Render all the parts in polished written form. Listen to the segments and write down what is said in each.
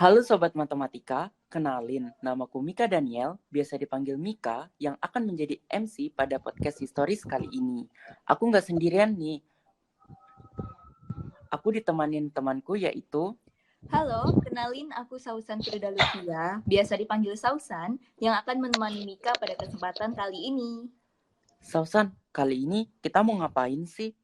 Halo Sobat Matematika, kenalin, namaku Mika Daniel, biasa dipanggil Mika, yang akan menjadi MC pada podcast historis kali ini. Aku nggak sendirian nih, aku ditemanin temanku yaitu... Halo, kenalin aku Sausan Frida Lutfia, biasa dipanggil Sausan, yang akan menemani Mika pada kesempatan kali ini. Sausan, kali ini kita mau ngapain sih?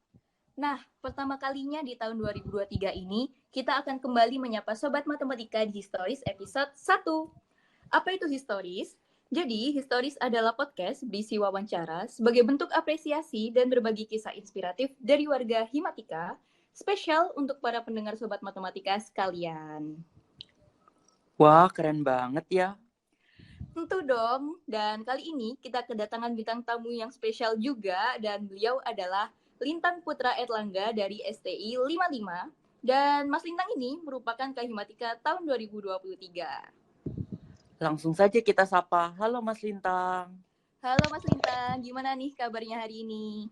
Nah, pertama kalinya di tahun 2023 ini, kita akan kembali menyapa Sobat Matematika di Historis episode 1. Apa itu Historis? Jadi, Historis adalah podcast berisi wawancara sebagai bentuk apresiasi dan berbagi kisah inspiratif dari warga Himatika, spesial untuk para pendengar Sobat Matematika sekalian. Wah, keren banget ya. Tentu dong, dan kali ini kita kedatangan bintang tamu yang spesial juga, dan beliau adalah Lintang Putra Erlangga dari STI 55, dan Mas Lintang ini merupakan Kahimatika tahun 2023. Langsung saja kita sapa, halo Mas Lintang. Halo Mas Lintang, gimana nih kabarnya hari ini?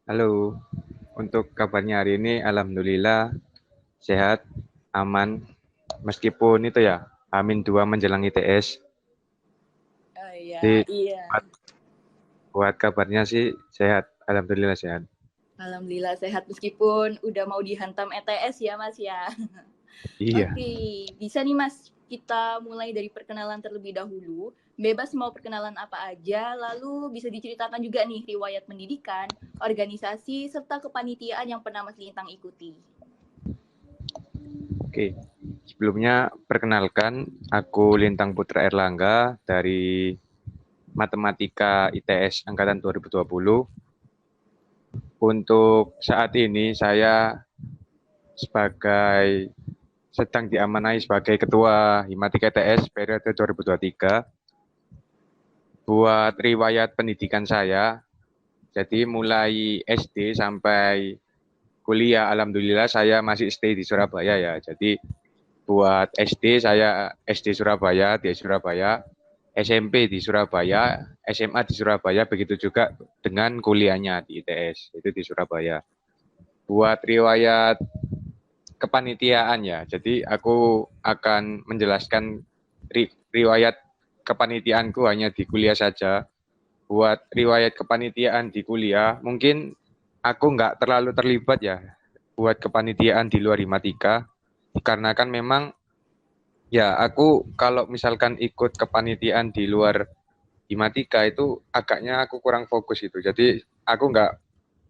Halo, untuk kabarnya hari ini alhamdulillah sehat, aman, meskipun itu ya, Amin 2 menjelang ITS. Iya. Buat kabarnya sih sehat, alhamdulillah sehat. Alhamdulillah sehat meskipun udah mau dihantam ETS ya Mas ya. Iya. Oke, bisa nih Mas, kita mulai dari perkenalan terlebih dahulu. Bebas mau perkenalan apa aja, lalu bisa diceritakan juga nih riwayat pendidikan, organisasi, serta kepanitiaan yang pernah Mas Lintang ikuti. Oke, sebelumnya perkenalkan, aku Lintang Putra Erlangga dari Matematika ITS Angkatan 2020. Untuk saat ini saya sedang diamanai sebagai Ketua Himatika ITS periode 2023. Buat riwayat pendidikan saya, jadi mulai SD sampai kuliah, alhamdulillah saya masih stay di Surabaya ya. Jadi buat SD saya SD Surabaya, di Surabaya, SMP di Surabaya, SMA di Surabaya, begitu juga dengan kuliahnya di ITS, itu di Surabaya. Buat riwayat kepanitiaan ya, jadi aku akan menjelaskan riwayat kepanitiaanku hanya di kuliah saja. Buat riwayat kepanitiaan di kuliah, mungkin aku nggak terlalu terlibat ya buat kepanitiaan di luar Himatika, karena kan memang ya aku kalau misalkan ikut kepanitiaan di luar Himatika itu agaknya aku kurang fokus itu. Jadi aku nggak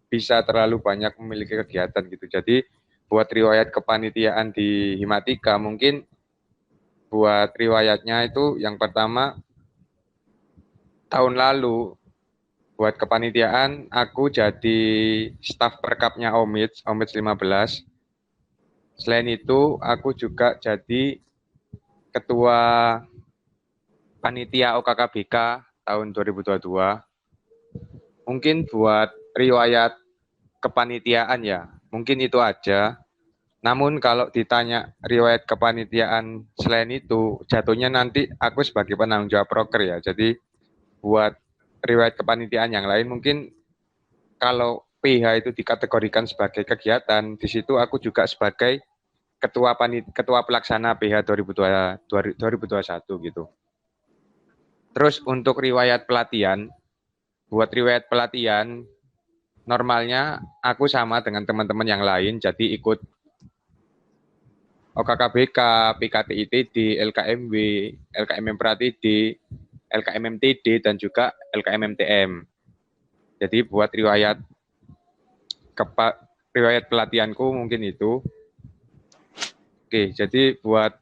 bisa terlalu banyak memiliki kegiatan gitu. Jadi buat riwayat kepanitiaan di Himatika mungkin buat riwayatnya itu yang pertama tahun lalu buat kepanitiaan aku jadi staf perkapnya Omits 15. Selain itu aku juga jadi ketua panitia OKKBK tahun 2022. Mungkin buat riwayat kepanitiaan ya, mungkin itu aja. Namun kalau ditanya riwayat kepanitiaan selain itu, jatuhnya nanti aku sebagai penanggung jawab proker ya. Jadi buat riwayat kepanitiaan yang lain mungkin kalau PH itu dikategorikan sebagai kegiatan, di situ aku juga sebagai ketua pelaksana PH 2021 gitu. Terus untuk riwayat pelatihan, buat riwayat pelatihan normalnya aku sama dengan teman-teman yang lain, jadi ikut OKKBK, PKTITD, LKMW, LKMM Pratid, LKMMTD, dan juga LKMMTM. Jadi buat riwayat pelatihanku mungkin itu. Oke, jadi buat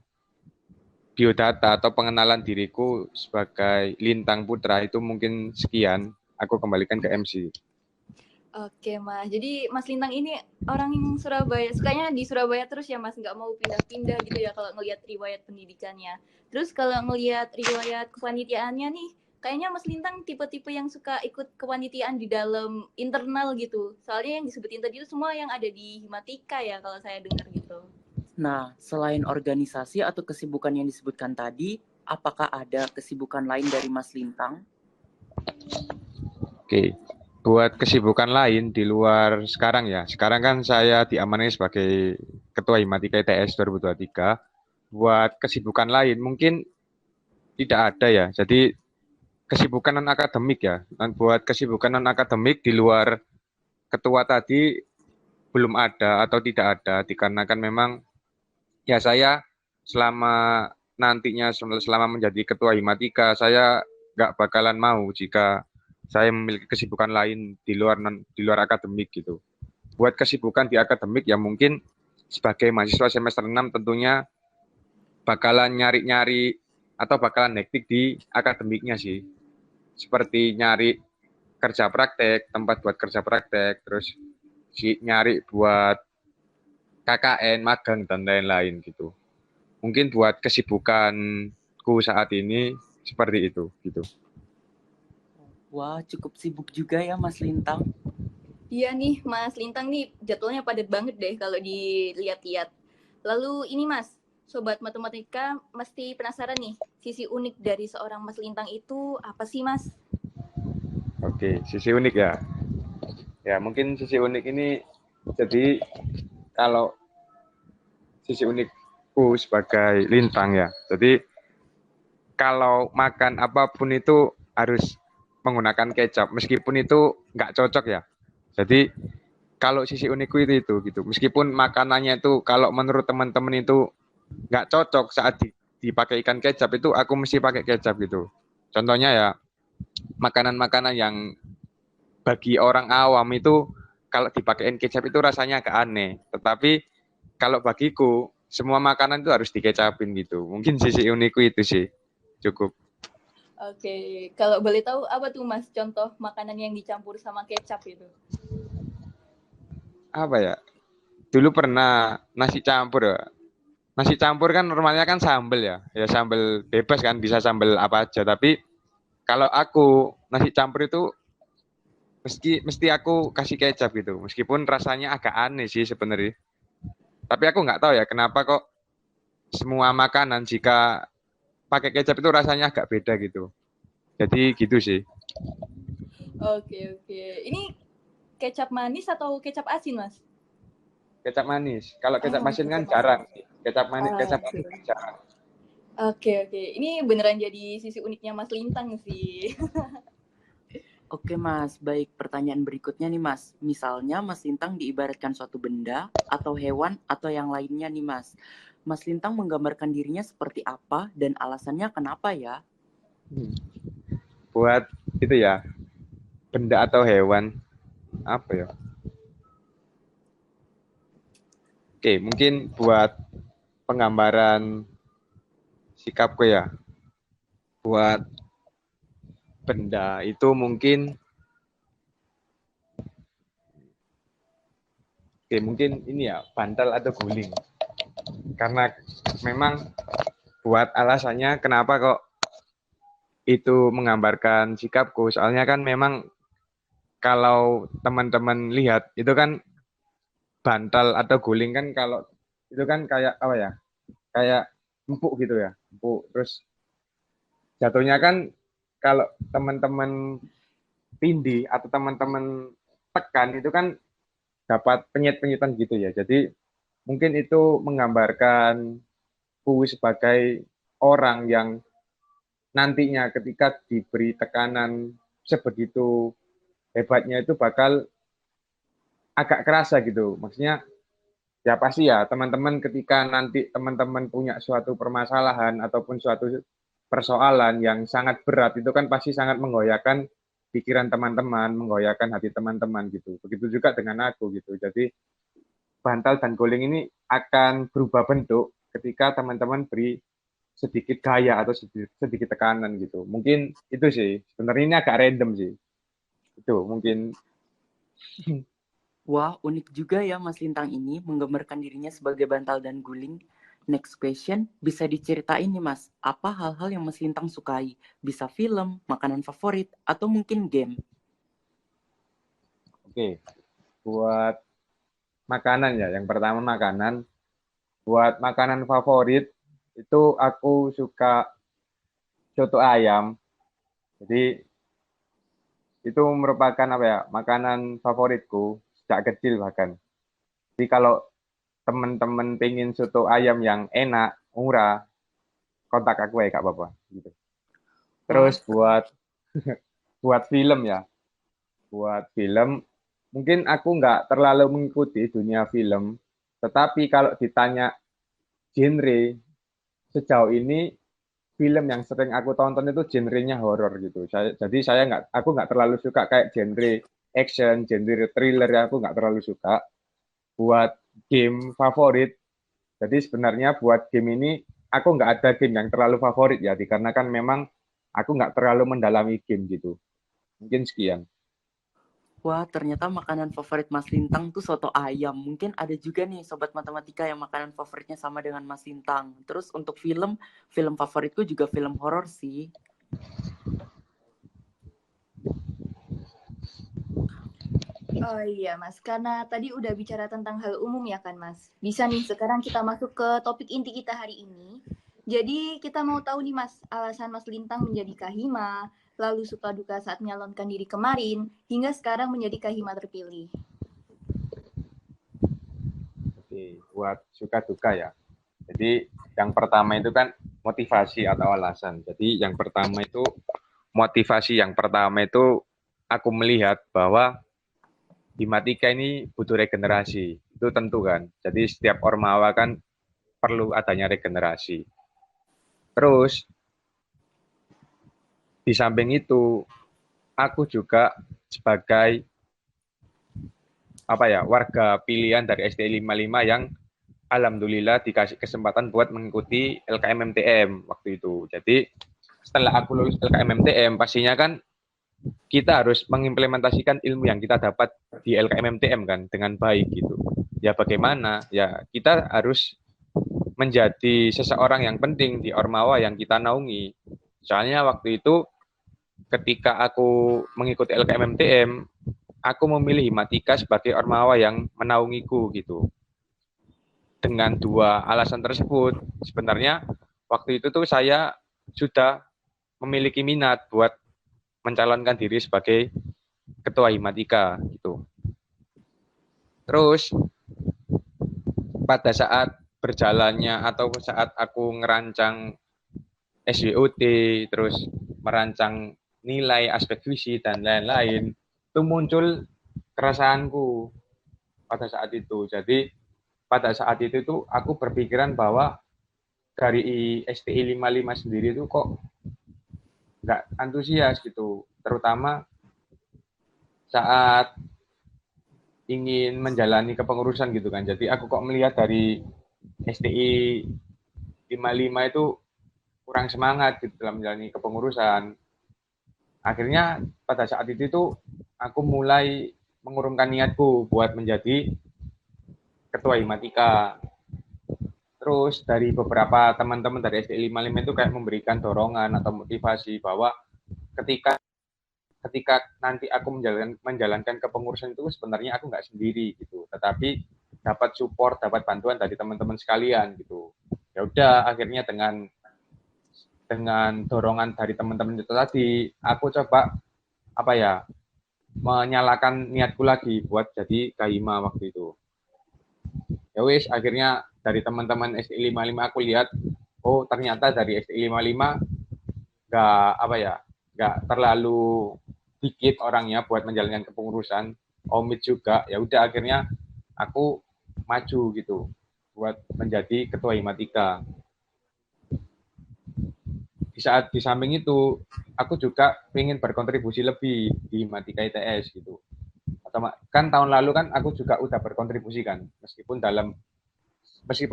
biodata atau pengenalan diriku sebagai Lintang Putra itu mungkin sekian. Aku kembalikan ke MC. Oke Mas, jadi Mas Lintang ini orang yang Surabaya, sukanya di Surabaya terus ya Mas, nggak mau pindah-pindah gitu ya kalau ngelihat riwayat pendidikannya. Terus kalau ngelihat riwayat kepanitiaannya nih, kayaknya Mas Lintang tipe-tipe yang suka ikut kepanitiaan di dalam internal gitu. Soalnya yang disebutin tadi itu semua yang ada di Himatika ya kalau saya dengar gitu. Nah, selain organisasi atau kesibukan yang disebutkan tadi, apakah ada kesibukan lain dari Mas Lintang? Oke, buat kesibukan lain di luar sekarang ya. Sekarang kan saya diamanai sebagai Ketua Himatika ITS 2023. buat kesibukan lain mungkin tidak ada ya. Jadi kesibukan non akademik ya. Dan buat kesibukan non akademik di luar ketua tadi belum ada atau tidak ada dikarenakan memang ya saya selama nantinya selama menjadi ketua Himatika saya nggak bakalan mau jika saya memiliki kesibukan lain di luar akademik gitu. Buat kesibukan di akademik ya mungkin sebagai mahasiswa semester 6 tentunya bakalan nyari-nyari atau bakalan hektik di akademiknya sih. Seperti nyari kerja praktek, tempat buat kerja praktek, terus nyari buat KKN, magang dan lain-lain gitu. Mungkin buat kesibukanku saat ini seperti itu gitu. Wah, cukup sibuk juga ya Mas Lintang. Iya nih, Mas Lintang nih jadwalnya padat banget deh kalau dilihat-lihat. Lalu ini Mas, Sobat Matematika mesti penasaran nih, sisi unik dari seorang Mas Lintang itu apa sih Mas? Oke, sisi unik ya. Ya, mungkin sisi unik ini jadi kalau sisi unikku sebagai Lintang ya. Jadi kalau makan apapun itu harus menggunakan kecap, meskipun itu nggak cocok ya. Jadi kalau sisi unikku itu gitu. Meskipun makanannya itu kalau menurut teman-teman itu nggak cocok saat dipakai ikan kecap itu aku mesti pakai kecap gitu. Contohnya ya makanan-makanan yang bagi orang awam itu kalau dipakein kecap itu rasanya agak aneh. Tetapi kalau bagiku semua makanan itu harus dikecapin gitu. Mungkin sisi unikku itu sih. Cukup. Oke, kalau boleh tahu apa tuh Mas contoh makanan yang dicampur sama kecap itu? Apa ya? Dulu pernah nasi campur ya. Nasi campur kan normalnya kan sambel ya. Ya sambel bebas kan bisa sambel apa aja. Tapi kalau aku nasi campur itu mesti aku kasih kecap gitu. Meskipun rasanya agak aneh sih sebenarnya. Tapi aku nggak tahu ya kenapa kok semua makanan jika pakai kecap itu rasanya agak beda gitu. Jadi gitu sih. Oke, oke. Ini kecap manis atau kecap asin, Mas? Kecap manis. Kalau kecap Oh, asin kan kecap asin. jarang. Kecap manis, kecap Oke. asin kan jarang. Oke, oke. Ini beneran jadi sisi uniknya Mas Lintang sih. Oke Mas, baik pertanyaan berikutnya nih Mas. Misalnya Mas Lintang diibaratkan suatu benda atau hewan atau yang lainnya nih Mas. Mas Lintang menggambarkan dirinya seperti apa dan alasannya kenapa ya? Buat itu ya, benda atau hewan apa ya? Oke, mungkin buat penggambaran sikapku ya. Buat benda itu mungkin mungkin ini ya, bantal atau guling. Karena memang buat alasannya kenapa kok itu menggambarkan sikapku. Soalnya kan memang kalau teman-teman lihat itu kan bantal atau guling kan kalau itu kan kayak apa ya? Kayak empuk gitu ya. Empuk. Terus jatuhnya kan kalau teman-teman tindih atau teman-teman tekan itu kan dapat penyit-penyitan gitu ya. Jadi mungkin itu menggambarkan ku sebagai orang yang nantinya ketika diberi tekanan sebegitu hebatnya itu bakal agak kerasa gitu. Maksudnya ya pasti ya teman-teman ketika nanti teman-teman punya suatu permasalahan ataupun suatu persoalan yang sangat berat itu kan pasti sangat menggoyahkan pikiran teman-teman, menggoyahkan hati teman-teman gitu. Begitu juga dengan aku gitu. Jadi bantal dan guling ini akan berubah bentuk ketika teman-teman beri sedikit gaya atau sedikit tekanan gitu. Mungkin itu sih. Sebenarnya ini agak random sih. Itu mungkin. Wah, unik juga ya Mas Lintang ini menggambarkan dirinya sebagai bantal dan guling. Next question, bisa diceritain nih Mas, apa hal-hal yang Mas Lintang sukai? Bisa film, makanan favorit, atau mungkin game? Oke, buat makanan ya. Yang pertama makanan. Buat makanan favorit itu aku suka soto ayam. Jadi itu merupakan apa ya? Makanan favoritku sejak kecil bahkan. Jadi kalau temen-temen pengen soto ayam yang enak, murah, kontak aku ya Kak Bapak. Gitu. Wah, Terus buat film ya, buat film, mungkin aku nggak terlalu mengikuti dunia film, tetapi kalau ditanya genre, sejauh ini film yang sering aku tonton itu genrenya horor gitu. Jadi aku nggak terlalu suka kayak genre action, genre thriller ya aku nggak terlalu suka. Buat game favorit, jadi sebenarnya buat game ini aku nggak ada game yang terlalu favorit ya, dikarenakan memang aku nggak terlalu mendalami game gitu. Mungkin sekian. wah, ternyata makanan favorit Mas Lintang tuh soto ayam. Mungkin ada juga nih sobat matematika yang makanan favoritnya sama dengan Mas Lintang. Terus untuk film, film favoritku juga film horor sih. Oh iya Mas, karena tadi udah bicara tentang hal umum ya kan Mas. Bisa nih sekarang kita masuk ke topik inti kita hari ini. Jadi kita mau tahu nih Mas, alasan Mas Lintang menjadi Kahima, lalu suka duka saat menyalonkan diri kemarin, hingga sekarang menjadi Kahima terpilih. Oke, buat suka duka ya. Jadi yang pertama itu kan motivasi atau alasan. Jadi yang pertama itu motivasi yang pertama itu aku melihat bahwa Himatika ini butuh regenerasi. Itu tentu kan. Jadi setiap ormawa kan perlu adanya regenerasi. Terus di samping itu aku juga sebagai warga pilihan dari SD 55 yang alhamdulillah dikasih kesempatan buat mengikuti LKM MTM waktu itu. Jadi setelah aku lulus LKM MTM pastinya kan kita harus mengimplementasikan ilmu yang kita dapat di LKM MTM kan dengan baik gitu. Ya bagaimana? Ya kita harus menjadi seseorang yang penting di Ormawa yang kita naungi. Soalnya waktu itu ketika aku mengikuti LKM MTM, aku memilih Himatika sebagai Ormawa yang menaungiku gitu. Dengan dua alasan tersebut, sebenarnya waktu itu tuh saya sudah memiliki minat buat mencalonkan diri sebagai ketua Himatika gitu. Terus pada saat berjalannya atau saat aku ngerancang SWOT, terus merancang nilai, aspek visi dan lain-lain, itu muncul keresahanku pada saat itu. Jadi pada saat itu tuh aku berpikiran bahwa dari STI 55 sendiri itu kok nggak antusias gitu, terutama saat ingin menjalani kepengurusan gitu kan. Jadi aku kok melihat dari STI 55 itu kurang semangat gitu dalam menjalani kepengurusan. Akhirnya pada saat itu tuh aku mulai mengurungkan niatku buat menjadi ketua Himatika. Terus dari beberapa teman-teman dari STI 55 itu kayak memberikan dorongan atau motivasi bahwa ketika ketika nanti aku menjalankan kepengurusan itu sebenarnya aku nggak sendiri gitu, tetapi dapat support, dapat bantuan dari teman-teman sekalian gitu. Ya udah, akhirnya dengan dorongan dari teman-teman itu tadi, aku coba menyalakan niatku lagi buat jadi Kahima waktu itu. Ya wis, akhirnya dari teman-teman STI 55 aku lihat, oh ternyata dari STI 55 nggak terlalu dikit orangnya buat menjalankan kepengurusan, omit juga. Ya udah, akhirnya aku maju gitu buat menjadi ketua Himatika. Di samping itu aku juga ingin berkontribusi lebih di Himatika ITS gitu. Kan tahun lalu kan aku juga udah berkontribusi kan, meskipun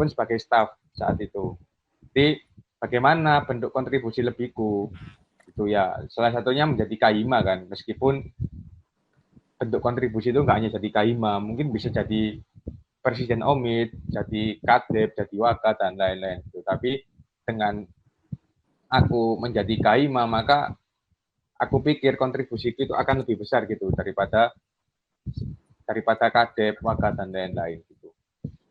sebagai staff saat itu. Jadi bagaimana bentuk kontribusi lebihku itu ya, salah satunya menjadi Kahima kan, meskipun bentuk kontribusi itu nggak hanya jadi Kahima, mungkin bisa jadi presiden omid, jadi kadep, jadi waka dan lain-lain gitu. Tapi dengan aku menjadi Kahima, maka aku pikir kontribusiku itu akan lebih besar gitu daripada kadep, waka dan lain-lain gitu.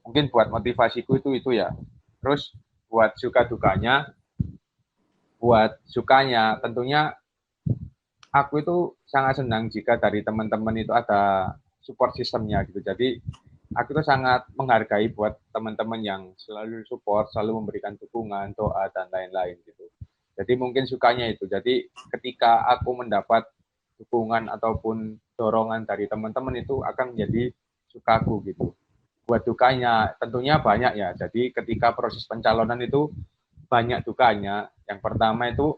Mungkin buat motivasiku itu ya. Terus buat sukanya tentunya aku itu sangat senang jika dari teman-teman itu ada support sistemnya gitu. Jadi aku tuh sangat menghargai buat teman-teman yang selalu support, selalu memberikan dukungan, doa dan lain-lain gitu. Jadi mungkin sukanya itu. Jadi ketika aku mendapat dukungan ataupun dorongan dari teman-teman itu akan menjadi sukaku gitu. Buat dukanya tentunya banyak ya. Jadi ketika proses pencalonan itu banyak dukanya. Yang pertama itu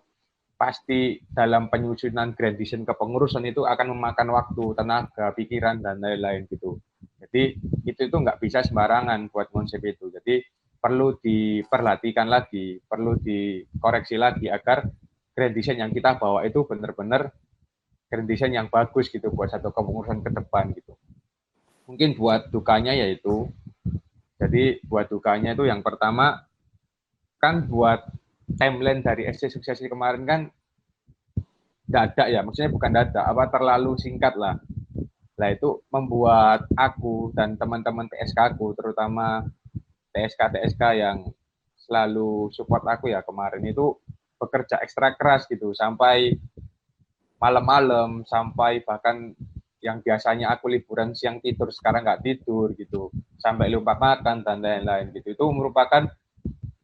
pasti dalam penyusunan gradation kepengurusan itu akan memakan waktu, tenaga, pikiran dan lain-lain gitu. Jadi itu nggak bisa sembarangan buat konsep itu. Jadi perlu diperhatikan lagi, perlu dikoreksi lagi agar gradation yang kita bawa itu benar-benar gradation yang bagus gitu buat satu kepengurusan ke depan gitu. Mungkin buat dukanya yaitu, jadi buat dukanya itu yang pertama kan buat timeline dari SC Suksesi kemarin kan dadak ya, maksudnya bukan dadak, apa terlalu singkat lah. Nah itu membuat aku dan teman-teman TSK aku, terutama TSK yang selalu support aku ya kemarin itu bekerja ekstra keras gitu, sampai malam-malam, sampai bahkan yang biasanya aku liburan siang tidur sekarang nggak tidur gitu, sampai lupa makan dan lain-lain gitu. Itu merupakan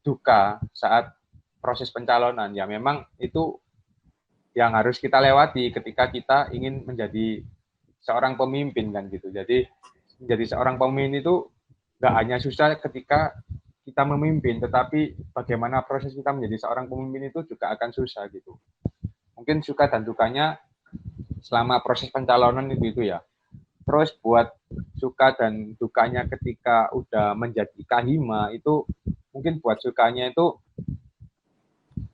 duka saat proses pencalonan ya, memang itu yang harus kita lewati ketika kita ingin menjadi seorang pemimpin kan gitu. Jadi menjadi seorang pemimpin itu nggak hanya susah ketika kita memimpin, tetapi bagaimana proses kita menjadi seorang pemimpin itu juga akan susah gitu. Mungkin suka dan dukanya selama proses pencalonan itu ya. Terus buat suka dan dukanya ketika udah menjadi kahima itu, mungkin buat sukanya itu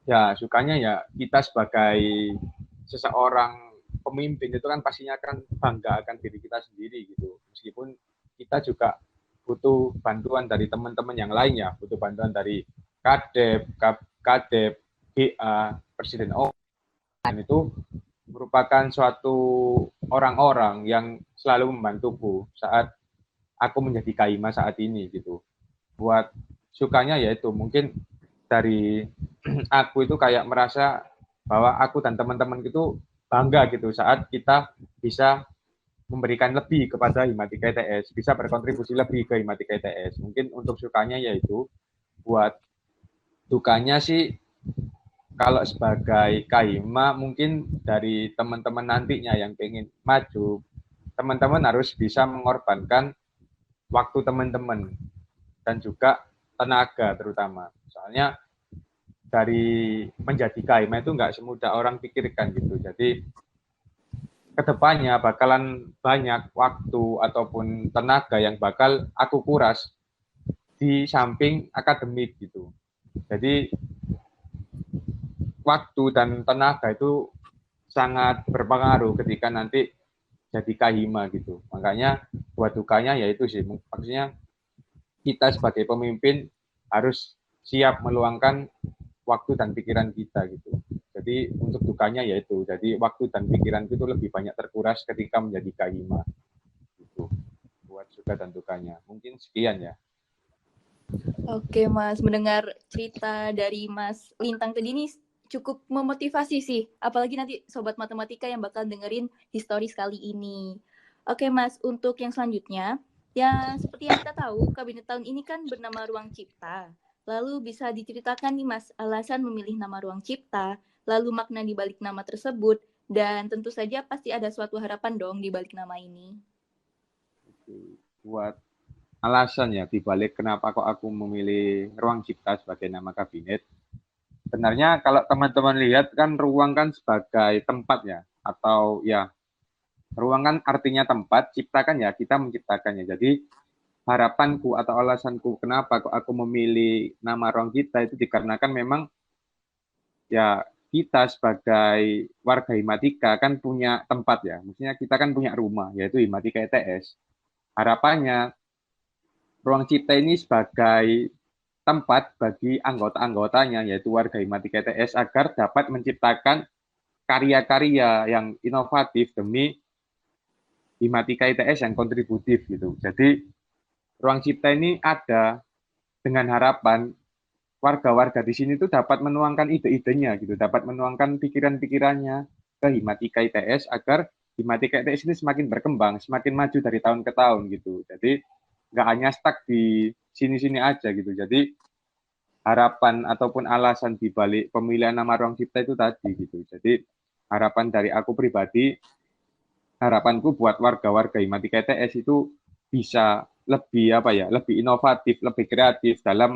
ya sukanya ya kita sebagai seseorang pemimpin itu kan pastinya kan bangga akan diri kita sendiri gitu. Meskipun kita juga butuh bantuan dari teman-teman yang lainnya, butuh bantuan dari Kadep, Kadep, GA, Presiden O, dan itu merupakan suatu orang-orang yang selalu membantuku saat aku menjadi Kaima saat ini gitu. Buat sukanya yaitu mungkin dari aku itu kayak merasa bahwa aku dan teman-teman itu bangga gitu saat kita bisa memberikan lebih kepada Himatika ITS, bisa berkontribusi lebih ke Himatika ITS. Mungkin untuk sukanya yaitu, buat dukanya sih kalau sebagai Kahima mungkin dari teman-teman nantinya yang pengen maju, teman-teman harus bisa mengorbankan waktu teman-teman dan juga tenaga terutama. Soalnya dari menjadi Kahima itu nggak semudah orang pikirkan gitu. Jadi kedepannya bakalan banyak waktu ataupun tenaga yang bakal aku kuras di samping akademik gitu. Jadi waktu dan tenaga itu sangat berpengaruh ketika nanti jadi kahima gitu. Makanya buat dukanya yaitu sih, maksudnya kita sebagai pemimpin harus siap meluangkan waktu dan pikiran kita gitu. Jadi untuk dukanya yaitu, jadi waktu dan pikiran itu lebih banyak terkuras ketika menjadi kahima gitu. Buat suka dan dukanya. Mungkin sekian ya. Oke Mas, mendengar cerita dari Mas Lintang tadi ini cukup memotivasi sih. Apalagi nanti Sobat Matematika yang bakal dengerin historis kali ini. Oke Mas, untuk yang selanjutnya, ya seperti yang kita tahu, kabinet tahun ini kan bernama Ruang Cipta. Lalu bisa diceritakan nih Mas, alasan memilih nama Ruang Cipta, lalu makna di balik nama tersebut, dan tentu saja pasti ada suatu harapan dong di balik nama ini. Buat alasan ya dibalik kenapa kok aku memilih Ruang Cipta sebagai nama kabinet. Sebenarnya kalau teman-teman lihat kan ruang kan sebagai tempat ya, atau ya ruang kan artinya tempat, cipta kan ya kita menciptakannya. Jadi harapanku atau alasanku kenapa kok aku memilih nama Ruang Cipta itu dikarenakan memang ya kita sebagai warga Himatika kan punya tempat ya, maksudnya kita kan punya rumah yaitu Himatika ITS. Harapannya Ruang Cipta ini sebagai tempat bagi anggota-anggotanya, yaitu warga Himatika ITS, agar dapat menciptakan karya-karya yang inovatif demi Himatika ITS yang kontributif gitu. Jadi Ruang Cipta ini ada dengan harapan warga-warga di sini tuh dapat menuangkan ide-idenya gitu, dapat menuangkan pikiran-pikirannya ke Himatika ITS agar Himatika ITS ini semakin berkembang, semakin maju dari tahun ke tahun gitu. Jadi nggak hanya stuck di sini-sini aja gitu. Jadi harapan ataupun alasan di balik pemilihan nama ruang cipta itu tadi gitu. Jadi harapan dari aku pribadi, harapanku buat warga-warga Himatika ITS itu bisa lebih apa ya, lebih inovatif, lebih kreatif dalam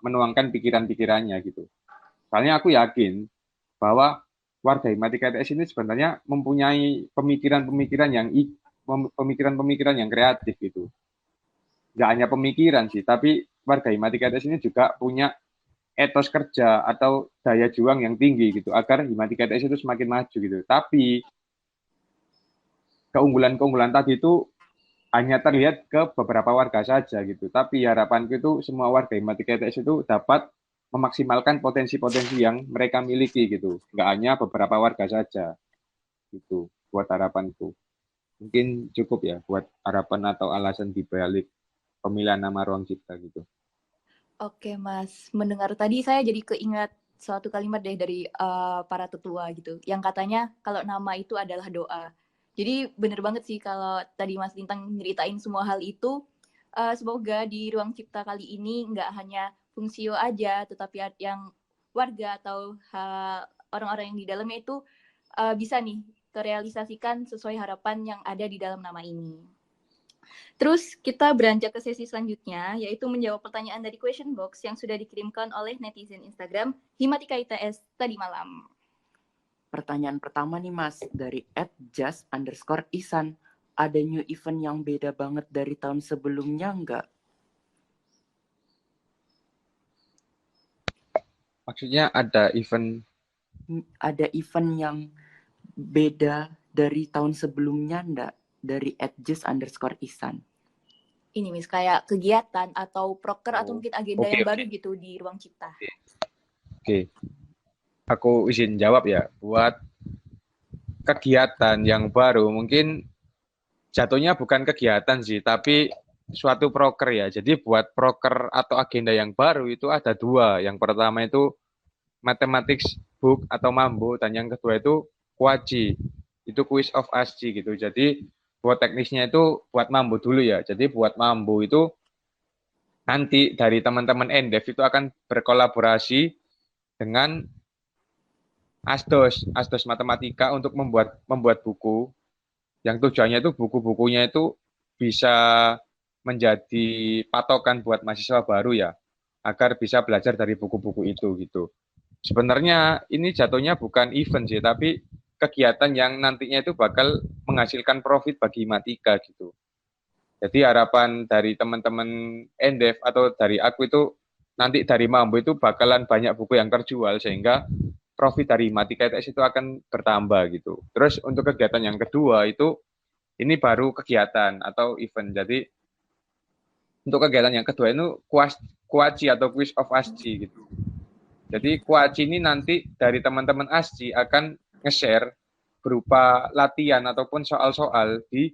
menuangkan pikiran-pikirannya gitu. Soalnya aku yakin bahwa warga Himatika ITS ini sebenarnya mempunyai pemikiran-pemikiran yang kreatif gitu. Nggak hanya pemikiran sih, tapi warga Himatika ITS ini juga punya etos kerja atau daya juang yang tinggi gitu agar Himatika ITS itu semakin maju gitu. Tapi keunggulan-keunggulan tadi itu hanya terlihat ke beberapa warga saja gitu. Tapi harapanku itu semua warga Himatika ITS itu dapat memaksimalkan potensi-potensi yang mereka miliki gitu. Nggak hanya beberapa warga saja gitu buat harapanku. Mungkin cukup ya buat harapan atau alasan di balik pemilihan nama ruang cipta gitu. Oke Mas, mendengar tadi saya jadi keingat suatu kalimat deh dari para tetua gitu, yang katanya kalau nama itu adalah doa. Jadi bener banget sih kalau tadi Mas Lintang nyeritain semua hal itu. Semoga di ruang cipta kali ini nggak hanya fungsio aja, tetapi yang warga atau orang-orang yang di dalamnya itu bisa nih terrealisasikan sesuai harapan yang ada di dalam nama ini. Terus kita beranjak ke sesi selanjutnya, yaitu menjawab pertanyaan dari question box yang sudah dikirimkan oleh netizen Instagram Himatika ITS tadi malam. Pertanyaan pertama nih Mas, dari @just_isan. Ada new event yang beda banget dari tahun sebelumnya nggak? Maksudnya ada event Ada event yang beda dari tahun sebelumnya nggak? Dari @just_isan. Ini Miss, kayak kegiatan atau proker atau mungkin agenda Oke, yang oke. baru gitu di ruang cipta. Oke. Aku izin jawab ya. Buat kegiatan yang baru mungkin jatuhnya bukan kegiatan sih, tapi suatu proker ya. Jadi buat proker atau agenda yang baru itu ada dua. Yang pertama itu Mathematics Book atau Mambo, dan yang kedua itu Kuaci. Itu Quiz of ASCII gitu. Jadi buat teknisnya itu buat Mambo dulu ya. Jadi buat Mambo itu nanti dari teman-teman NDEF itu akan berkolaborasi dengan Asdos Matematika untuk membuat buku yang tujuannya itu buku-bukunya itu bisa menjadi patokan buat mahasiswa baru ya, agar bisa belajar dari buku-buku itu gitu. Sebenarnya ini jatuhnya bukan event sih, tapi kegiatan yang nantinya itu bakal menghasilkan profit bagi Himatika gitu. Jadi harapan dari teman-teman NDEF atau dari aku itu nanti dari Mambo itu bakalan banyak buku yang terjual sehingga profit dari Himatika ITS itu akan bertambah gitu. Terus untuk kegiatan yang kedua itu ini baru kegiatan atau event. Jadi untuk kegiatan yang kedua itu Kuaci atau Quiz of ASCII gitu. Jadi Kuaci ini nanti dari teman-teman ASCII akan nge-share berupa latihan ataupun soal-soal di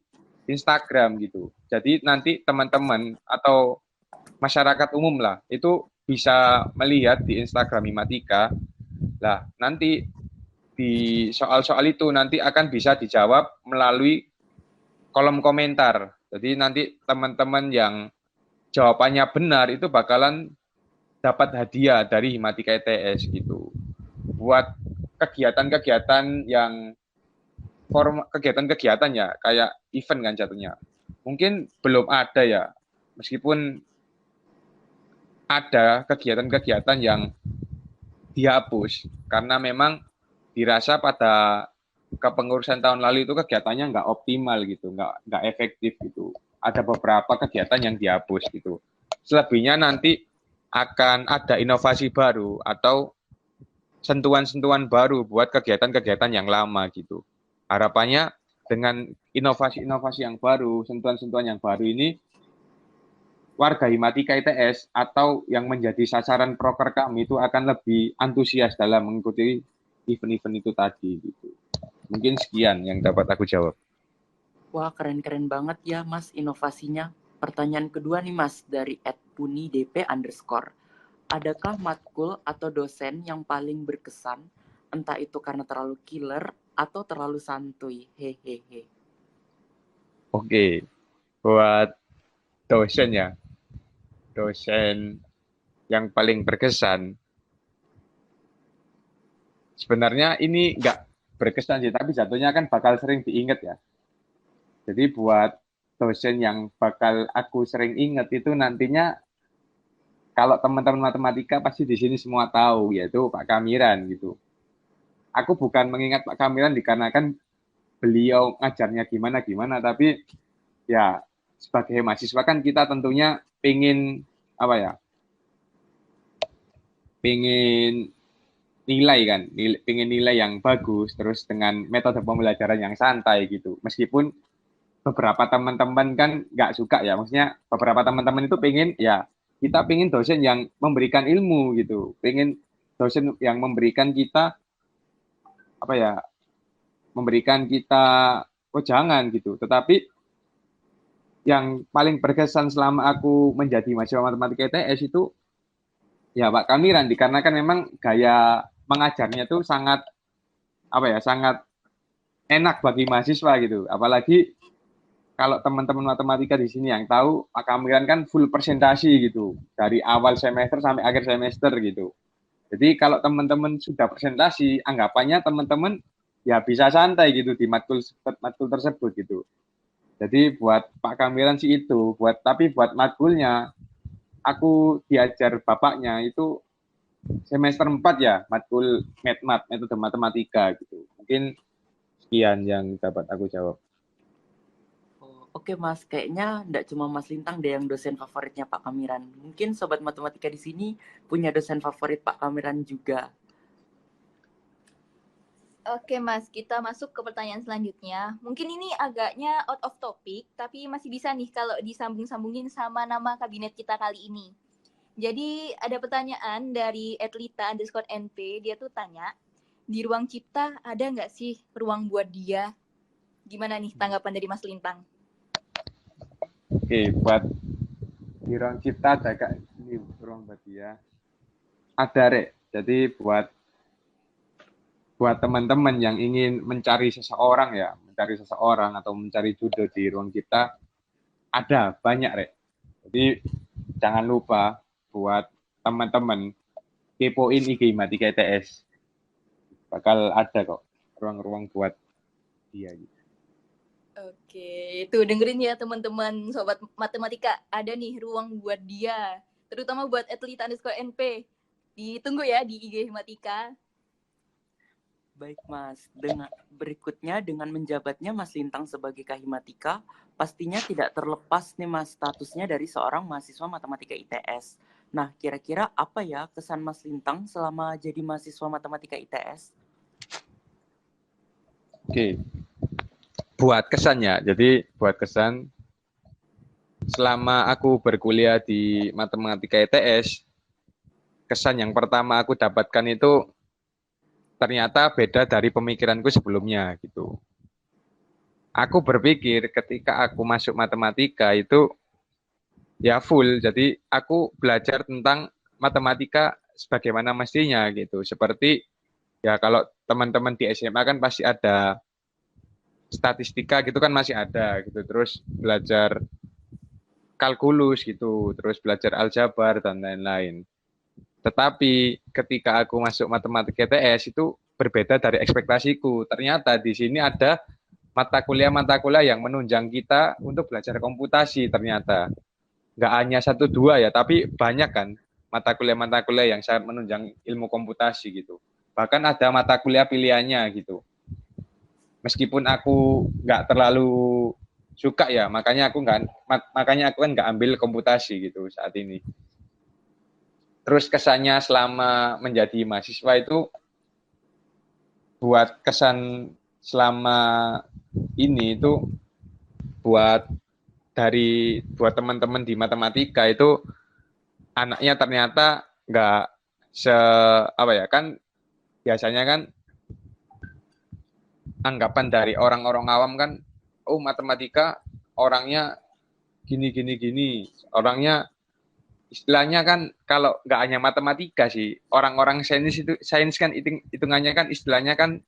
Instagram gitu. Jadi nanti teman-teman atau masyarakat umum lah itu bisa melihat di Instagram Himatika. Lah, nanti di soal-soal itu nanti akan bisa dijawab melalui kolom komentar. Jadi nanti teman-teman yang jawabannya benar itu bakalan dapat hadiah dari Himatika ITS gitu. Buat kegiatan-kegiatan yang kegiatan-kegiatan ya kayak event kan jatuhnya. Mungkin belum ada ya. Meskipun ada kegiatan-kegiatan yang dihapus karena memang dirasa pada kepengurusan tahun lalu itu kegiatannya nggak optimal gitu, nggak efektif gitu. Ada beberapa kegiatan yang dihapus gitu. Selebihnya nanti akan ada inovasi baru atau sentuhan-sentuhan baru buat kegiatan-kegiatan yang lama gitu. Harapannya dengan inovasi-inovasi yang baru, sentuhan-sentuhan yang baru ini, warga Himatika ITS atau yang menjadi sasaran proker kami itu akan lebih antusias dalam mengikuti event-event itu tadi gitu. Mungkin sekian yang dapat aku jawab. Wah, keren-keren banget ya Mas inovasinya. Pertanyaan kedua nih Mas, dari @punidp_. Adakah matkul atau dosen yang paling berkesan, entah itu karena terlalu killer atau terlalu santuy? Hehehe. Oke, buat dosen ya, dosen yang paling berkesan. Sebenarnya ini nggak berkesan sih, tapi jatuhnya kan bakal sering diingat ya. Jadi buat dosen yang bakal aku sering ingat itu nantinya kalau teman-teman matematika pasti di sini semua tahu, yaitu Pak Kamiran gitu. Aku bukan mengingat Pak Kamiran dikarenakan beliau ngajarnya gimana-gimana, tapi ya sebagai mahasiswa kan kita tentunya pengen apa ya, pengen nilai kan, pengen nilai yang bagus, terus dengan metode pembelajaran yang santai gitu. Meskipun beberapa teman-teman kan nggak suka ya, maksudnya beberapa teman-teman itu pengen ya kita pengen dosen yang memberikan ilmu gitu, pengen dosen yang memberikan kita apa ya, memberikan kita wejangan gitu. Tetapi yang paling berkesan selama aku menjadi mahasiswa matematika ITS itu ya Pak Kamiran, dikarenakan memang gaya mengajarnya itu sangat apa ya, sangat enak bagi mahasiswa gitu. Apalagi kalau teman-teman matematika di sini yang tahu, Pak Kamiran kan full presentasi gitu, dari awal semester sampai akhir semester gitu. Jadi kalau teman-teman sudah presentasi, anggapannya teman-teman ya bisa santai gitu di matkul tersebut gitu. Jadi buat Pak Kamiran sih itu, tapi buat matkulnya, aku diajar bapaknya itu semester 4 ya, matkul metode matematika gitu. Mungkin sekian yang dapat aku jawab. Oh, oke Mas, kayaknya nggak cuma Mas Lintang deh yang dosen favoritnya Pak Kamiran. Mungkin sobat matematika di sini punya dosen favorit Pak Kamiran juga. Oke Mas, kita masuk ke pertanyaan selanjutnya. Mungkin ini agaknya out of topic, tapi masih bisa nih kalau disambung-sambungin sama nama kabinet kita kali ini. Jadi ada pertanyaan dari @lita_np, dia tuh tanya, di ruang cipta ada nggak sih ruang buat dia? Gimana nih tanggapan dari Mas Lintang? Oke, buat di ruang cipta ada kak, ini ruang buat dia. Ada Rek, jadi buat teman-teman yang ingin mencari seseorang ya, mencari seseorang atau mencari jodoh di ruang cipta, ada banyak Rek. Jadi jangan lupa buat teman-teman kepoin IG Matika ITS. Bakal ada kok ruang-ruang buat dia gitu. Oke, itu dengerin ya teman-teman sobat matematika, ada nih ruang buat dia, terutama buat @lita_np. Ditunggu ya di IG Matika. Baik Mas, berikutnya dengan menjabatnya Mas Lintang sebagai Kahimatika, pastinya tidak terlepas nih Mas statusnya dari seorang mahasiswa matematika ITS. Nah, kira-kira apa ya kesan Mas Lintang selama jadi mahasiswa matematika ITS? Oke, buat kesannya, jadi buat kesan selama aku berkuliah di matematika ITS, kesan yang pertama aku dapatkan itu ternyata beda dari pemikiranku sebelumnya gitu. Aku berpikir ketika aku masuk matematika itu ya full, jadi aku belajar tentang matematika sebagaimana mestinya gitu. Seperti ya kalau teman-teman di SMA kan pasti ada statistika gitu kan masih ada gitu. Terus belajar kalkulus gitu, terus belajar aljabar dan lain-lain. Tetapi ketika aku masuk matematika ITS itu berbeda dari ekspektasiku. Ternyata di sini ada mata kuliah yang menunjang kita untuk belajar komputasi ternyata. Nggak hanya 1-2 ya, tapi banyak kan mata kuliah yang sangat menunjang ilmu komputasi gitu. Bahkan ada mata kuliah pilihannya gitu. Meskipun aku nggak terlalu suka ya, makanya aku kan nggak ambil komputasi gitu saat ini. Terus kesannya selama menjadi mahasiswa itu buat kesan selama ini itu buat teman-teman di matematika itu anaknya ternyata nggak apa ya, kan biasanya kan anggapan dari orang-orang awam kan, oh matematika orangnya gini, orangnya istilahnya kan kalau nggak hanya matematika sih, orang-orang sains kan hitungannya kan istilahnya kan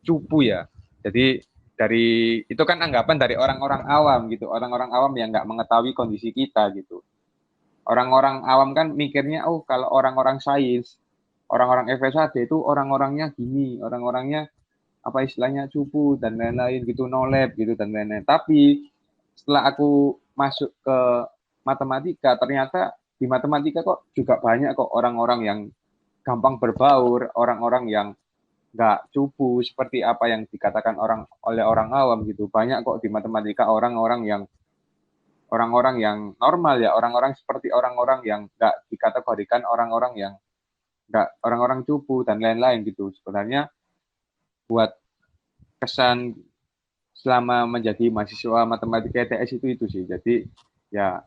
cupu ya. Jadi itu kan anggapan dari orang-orang awam gitu, orang-orang awam yang nggak mengetahui kondisi kita gitu. Orang-orang awam kan mikirnya, oh kalau orang-orang sains, orang-orang FSAD itu orang-orangnya gini, orang-orangnya apa istilahnya cupu dan lain-lain gitu, no lab gitu dan lain-lain. Tapi setelah aku masuk ke matematika, ternyata di matematika kok juga banyak kok orang-orang yang gampang berbaur, orang-orang yang nggak cupu seperti apa yang dikatakan oleh orang awam gitu. Banyak kok di matematika orang-orang yang normal ya, orang-orang seperti orang-orang yang nggak dikategorikan orang-orang yang nggak orang-orang cupu dan lain-lain gitu. Sebenarnya buat kesan selama menjadi mahasiswa matematika ITS itu sih. Jadi ya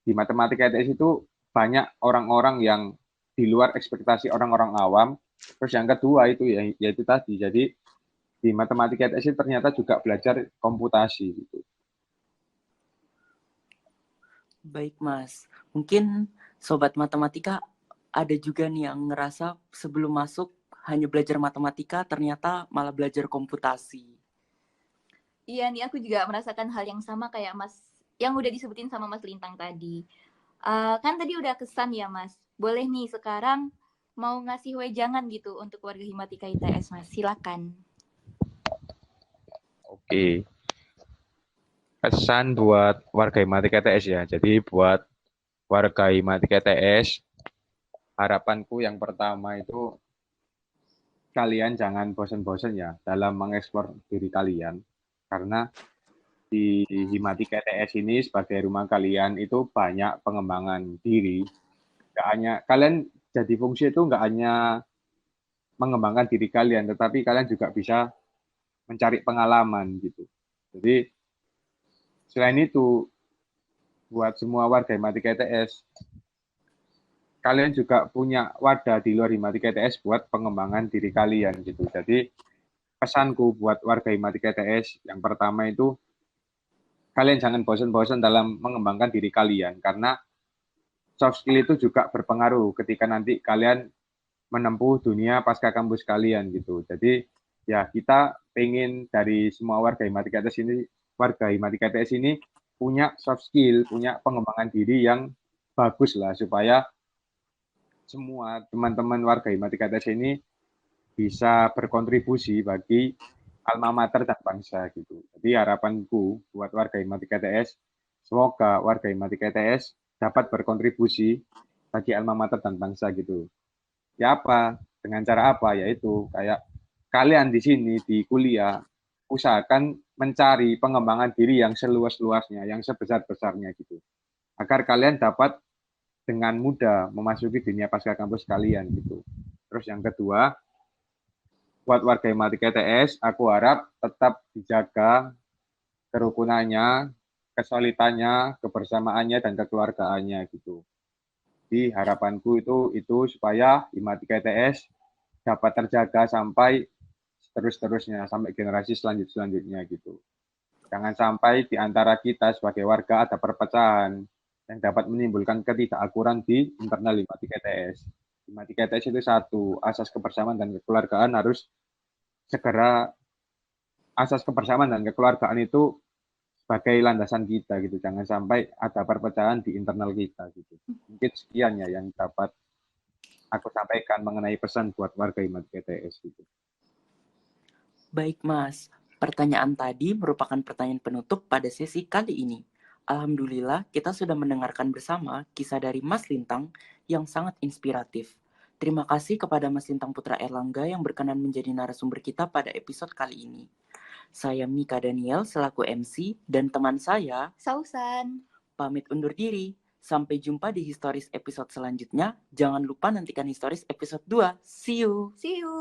di matematika ITS itu banyak orang-orang yang di luar ekspektasi orang-orang awam. Terus yang kedua itu yaitu tadi, jadi di matematika ITS ternyata juga belajar komputasi gitu. Baik Mas, mungkin sobat matematika ada juga nih yang ngerasa sebelum masuk hanya belajar matematika ternyata malah belajar komputasi. Iya nih, aku juga merasakan hal yang sama kayak Mas, yang udah disebutin sama Mas Lintang tadi. Kan tadi udah kesan ya Mas, boleh nih sekarang mau ngasih wejangan gitu untuk warga Himatika ITS Mas, silakan. Oke. Kesan buat warga Himatika ITS ya. Jadi buat warga Himatika ITS, harapanku yang pertama itu kalian jangan bosan-bosan ya dalam mengeksplor diri kalian. Karena di Himatika ITS ini sebagai rumah kalian itu banyak pengembangan diri. Nggak hanya kalian jadi fungsi itu nggak hanya mengembangkan diri kalian, tetapi kalian juga bisa mencari pengalaman gitu. Jadi selain itu, buat semua warga Himatika ITS, kalian juga punya wadah di luar Himatika ITS buat pengembangan diri kalian gitu. Jadi pesanku buat warga Himatika ITS yang pertama itu kalian jangan bosan-bosan dalam mengembangkan diri kalian karena soft skill itu juga berpengaruh ketika nanti kalian menempuh dunia pasca kampus kalian gitu. Jadi ya kita pengen dari semua warga Himatika ITS ini punya soft skill, punya pengembangan diri yang bagus lah supaya semua teman-teman warga Himatika ITS ini bisa berkontribusi bagi alma mater dan bangsa gitu. Jadi harapanku buat warga Himatika ITS, semoga warga Himatika ITS dapat berkontribusi bagi alma mater dan bangsa gitu. Ya apa? Dengan cara apa? Yaitu kayak kalian di sini di kuliah usahakan mencari pengembangan diri yang seluas-luasnya, yang sebesar-besarnya gitu. Agar kalian dapat dengan mudah memasuki dunia pasca kampus kalian gitu. Terus yang kedua, buat warga Himatika ITS, aku harap tetap dijaga kerukunannya, kesolidannya, kebersamaannya, dan kekeluargaannya gitu. Jadi harapanku itu supaya Himatika ITS dapat terjaga sampai terus-terusnya, sampai generasi selanjutnya gitu. Jangan sampai di antara kita sebagai warga ada perpecahan yang dapat menimbulkan ketidakakuran di internal Himatika ITS. Himatika ITS itu satu, asas kebersamaan dan kekeluargaan harus segera, asas kebersamaan dan kekeluargaan itu sebagai landasan kita gitu. Jangan sampai ada perpecahan di internal kita gitu. Mungkin sekian ya yang dapat aku sampaikan mengenai pesan buat warga Himatika ITS gitu. Baik Mas, pertanyaan tadi merupakan pertanyaan penutup pada sesi kali ini. Alhamdulillah kita sudah mendengarkan bersama kisah dari Mas Lintang yang sangat inspiratif. Terima kasih kepada Mas Lintang Putra Erlangga yang berkenan menjadi narasumber kita pada episode kali ini. Saya Mika Daniel selaku MC dan teman saya Sausan. pamit undur diri. Sampai jumpa di Historis episode selanjutnya. Jangan lupa nantikan Historis episode 2. See you! See you.